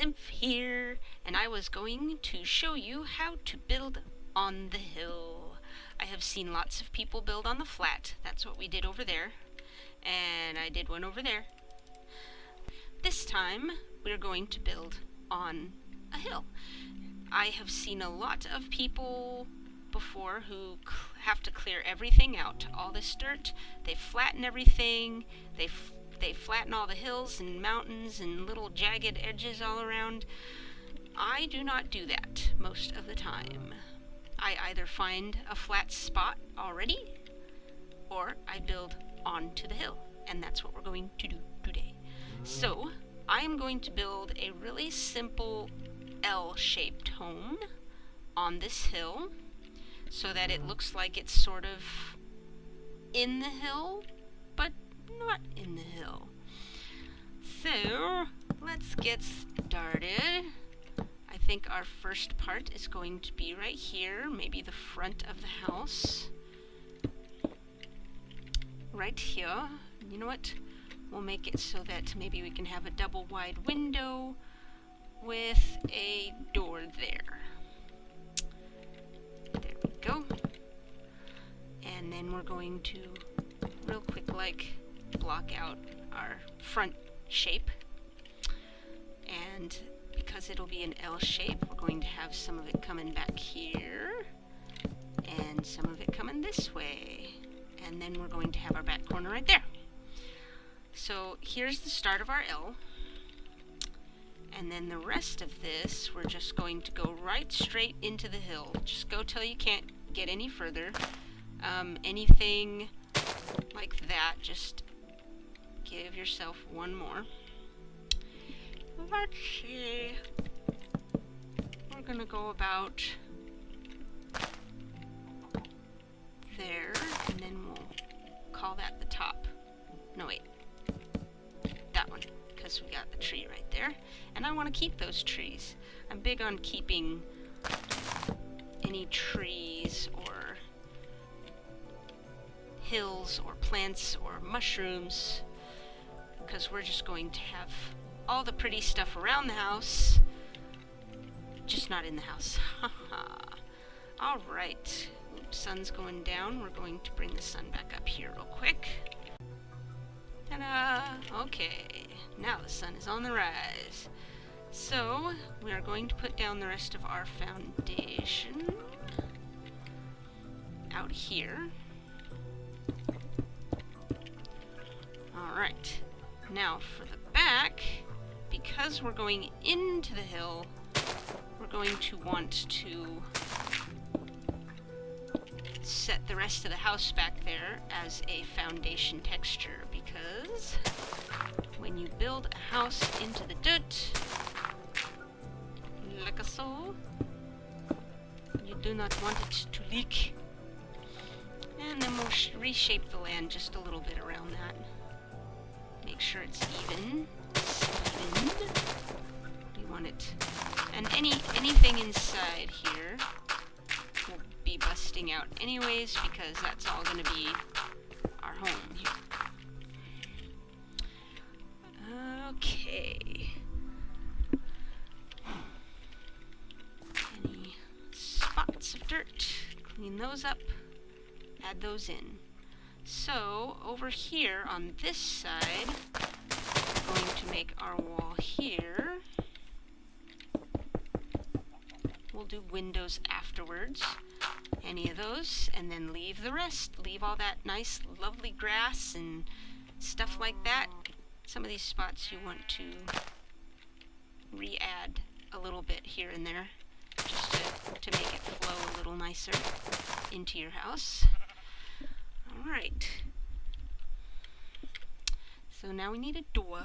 Ximph here, and I was going to show you how to build on the hill. I have seen lots of people build on the flat. That's what we did over there. And I did one over there. This time, we're going to build on a hill. I have seen a lot of people before who have to clear everything out, all this dirt. They flatten everything. They flatten all the hills and mountains and little jagged edges all around. I do not do that most of the time. I either find a flat spot already, or I build onto the hill, and that's what we're going to do today. So, I am going to build a really simple L-shaped home on this hill, so that it looks like it's sort of in the hill, but not in the hill. So, let's get started. I think our first part is going to be right here, maybe the front of the house. Right here. You know what? We'll make it so that maybe we can have a double wide window with a door there. There we go. And then we're going to real quick block out our front shape. And because it'll be an L shape, we're going to have some of it coming back here and some of it coming this way. And then we're going to have our back corner right there. So here's the start of our L. And then the rest of this, we're just going to go right straight into the hill. Just go till you can't get any further. Anything like that, just give yourself one more. Let's see. We're gonna go about there, and then we'll call that the top. No, wait. That one, because we got the tree right there. And I want to keep those trees. I'm big on keeping any trees or hills or plants or mushrooms, because we're just going to have all the pretty stuff around the house, just not in the house. Alright, sun's going down. We're going to bring the sun back up here real quick. Ta-da! Okay, now the sun is on the rise. So, we are going to put down the rest of our foundation out here. Alright, now for the back, because we're going into the hill, we're going to want to set the rest of the house back there as a foundation texture, because when you build a house into the dirt, like so, you do not want it to leak. And then we'll reshape the land just a little bit around that. Make sure it's even. You want it, and anything inside here will be busting out anyways, because that's all going to be our home here. Okay. Any spots of dirt, clean those up, add those in. So, over here on this side, we're going to make our wall here. We'll do windows afterwards, any of those, and then leave the rest. Leave all that nice, lovely grass and stuff like that. Some of these spots you want to re-add a little bit here and there, just to make it flow a little nicer into your house. Alright, so now we need a door.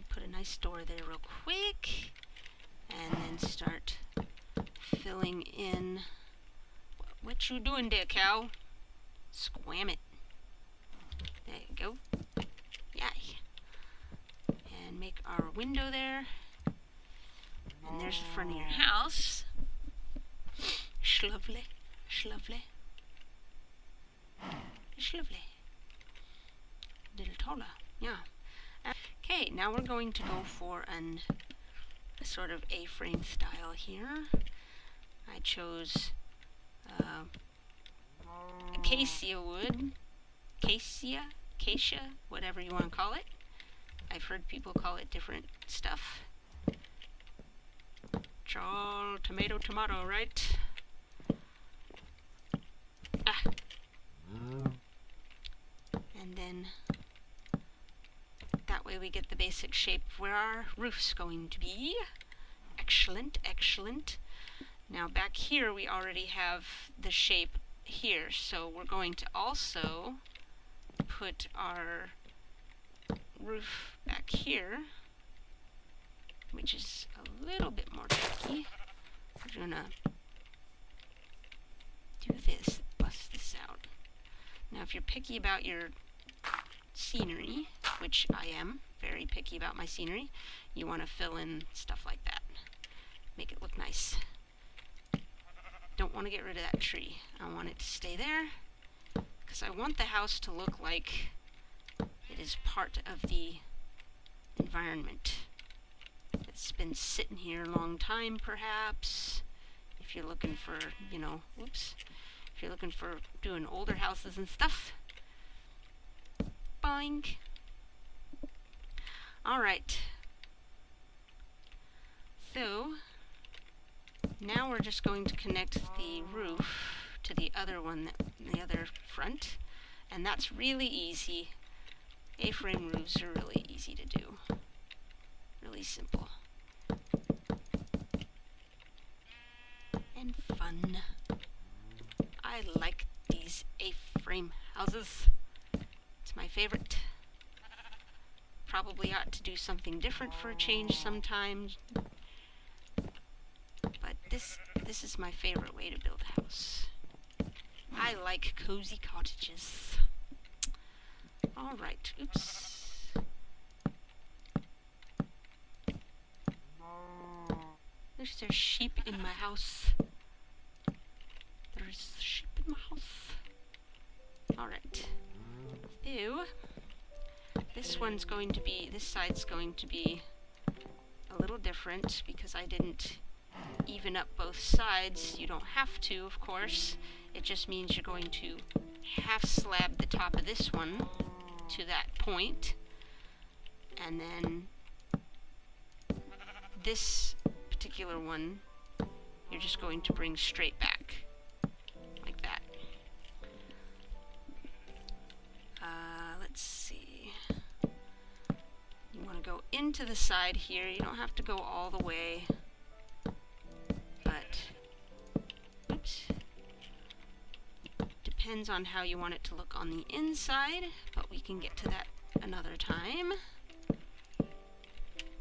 Put a nice door there real quick, and then start filling in. What you doing there, cow? Squam it. There you go. Yay. And make our window there. And there's the front of your house. Lovely, lovely. It's lovely. A little taller, yeah. Okay, now we're going to go for an a sort of A-frame style here. I chose acacia wood, acacia, whatever you want to call it. I've heard people call it different stuff. It's all tomato, right? Ah. And then that way we get the basic shape of where our roof's going to be. Excellent, excellent. Now back here we already have the shape here, so we're going to also put our roof back here, which is a little bit more tricky. We're gonna do this, bust this out. Now if you're picky about your scenery, which I am very picky about my scenery, you want to fill in stuff like that. Make it look nice. Don't want to get rid of that tree. I want it to stay there because I want the house to look like it is part of the environment. It's been sitting here a long time, perhaps. If you're looking for, you know, if you're looking for doing older houses and stuff. Boing. Alright. So, now we're just going to connect the roof to the other one, the other front. And that's really easy. A-frame roofs are really easy to do. Really simple. And fun. I like these A-frame houses. It's my favorite. Probably ought to do something different for a change sometime. But this is my favorite way to build a house. I like cozy cottages. Alright, oops. There's a sheep in my house. There's sheep in my house. Alright. So, this side's going to be a little different because I didn't even up both sides. You don't have to, of course. It just means you're going to half slab the top of this one to that point, and then this particular one you're just going to bring straight back like that. Let's see, you want to go into the side here. You don't have to go all the way, but oops, depends on how you want it to look on the inside, but we can get to that another time.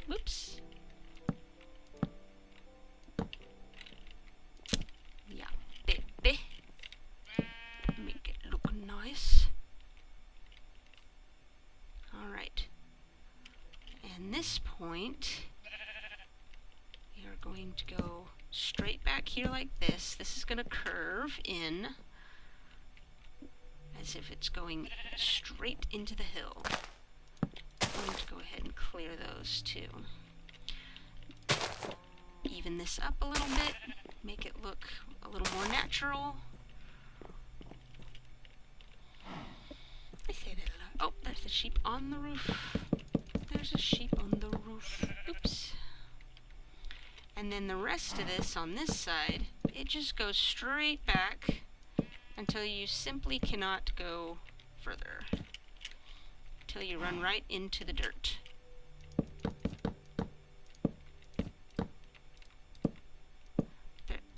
Whoops. Yeah, baby. Make it look nice. Alright. And this point, we are going to go straight back here like this. This is going to curve in as if it's going straight into the hill. I'm going to go ahead and clear those too. Even this up a little bit, make it look a little more natural. I say that a lot. Oh, there's a sheep on the roof. There's a sheep on the roof. Oops. And then the rest of this on this side, it just goes straight back until you simply cannot go further. Until you run right into the dirt.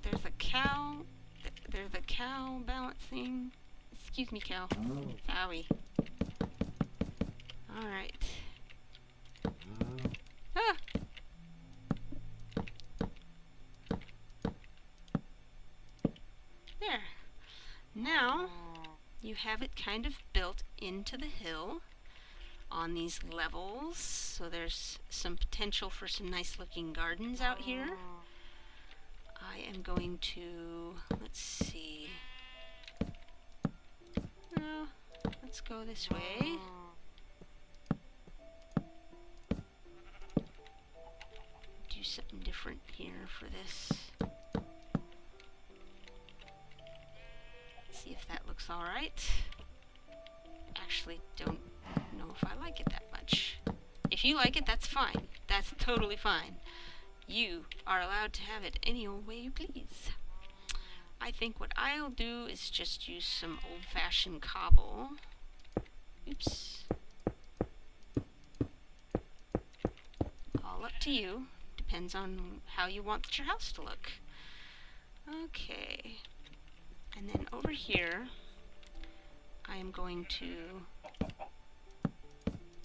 There's a cow. There's a cow balancing. Excuse me, cow. Sorry. Alright. Ah! There. Now, you have it kind of built into the hill on these levels, so there's some potential for some nice looking gardens out here. I am going to, let's see, let's go this way. Do something different here for this. See if that looks alright. Actually, don't know if I like it that much. If you like it, that's fine. That's totally fine. You are allowed to have it any old way you please. I think what I'll do is just use some old-fashioned cobble. Oops. All up to you. Depends on how you want your house to look. Okay. And then over here, I am going to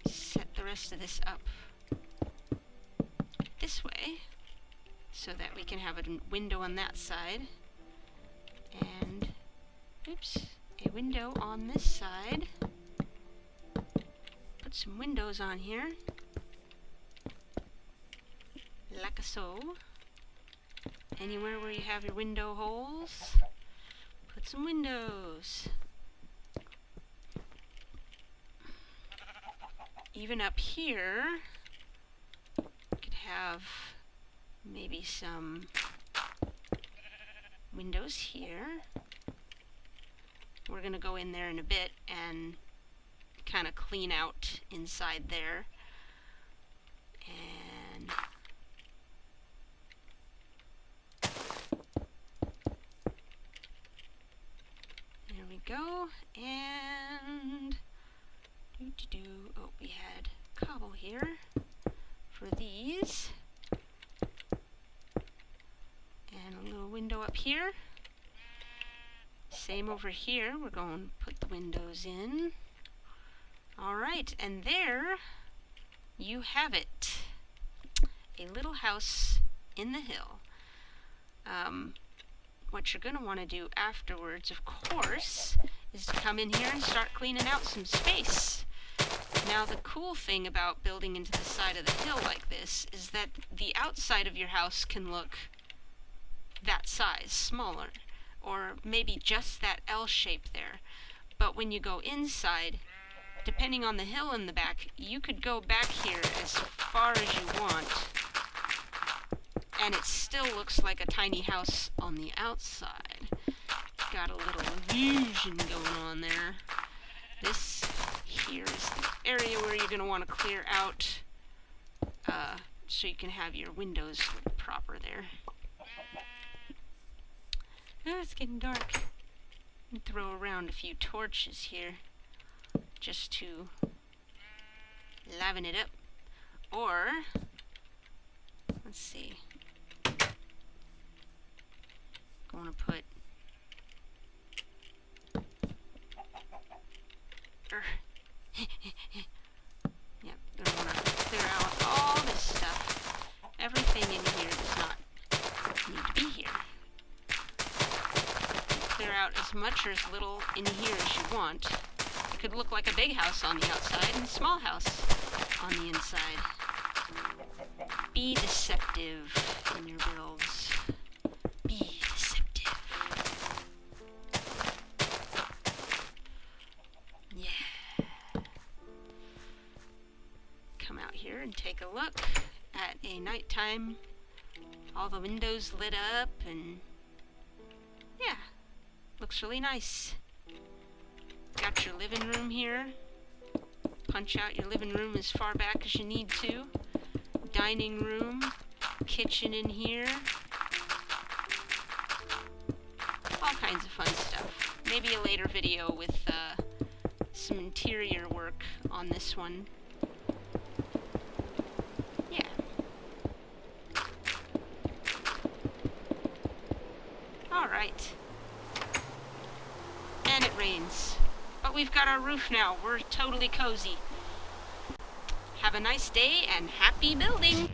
set the rest of this up this way so that we can have a window on that side and oops, a window on this side. Put some windows on here like so. Anywhere where you have your window holes, put some windows. Even up here, you could have maybe some windows here. We're going to go in there in a bit and kind of clean out inside there. And there we go. And oh, we had cobble here for these. And a little window up here. Same over here. We're going to put the windows in. Alright, and there you have it. A little house in the hill. What you're going to want to do afterwards, of course, is to come in here and start cleaning out some space. Now, the cool thing about building into the side of the hill like this is that the outside of your house can look that size, smaller, or maybe just that L shape there. But when you go inside, depending on the hill in the back, you could go back here as far as you want, and it still looks like a tiny house on the outside. Got a little illusion going on there. This here is the area where you're going to want to clear out so you can have your windows proper there. Oh, it's getting dark. Throw around a few torches here just to liven it up. Or, let's see, going to put yep, gonna want to clear out all this stuff. Everything in here does not need to be here. Clear out as much or as little in here as you want. It could look like a big house on the outside and a small house on the inside. Be deceptive in your builds. Be deceptive. Yeah. Come out here and take a look at a nighttime. All the windows lit up and yeah, looks really nice. Got your living room here. Punch out your living room as far back as you need to. Dining room, kitchen in here. All kinds of fun stuff. Maybe a later video with some interior work on this one. Yeah. Alright. And it rains. But we've got our roof now. We're totally cozy. Have a nice day and happy building!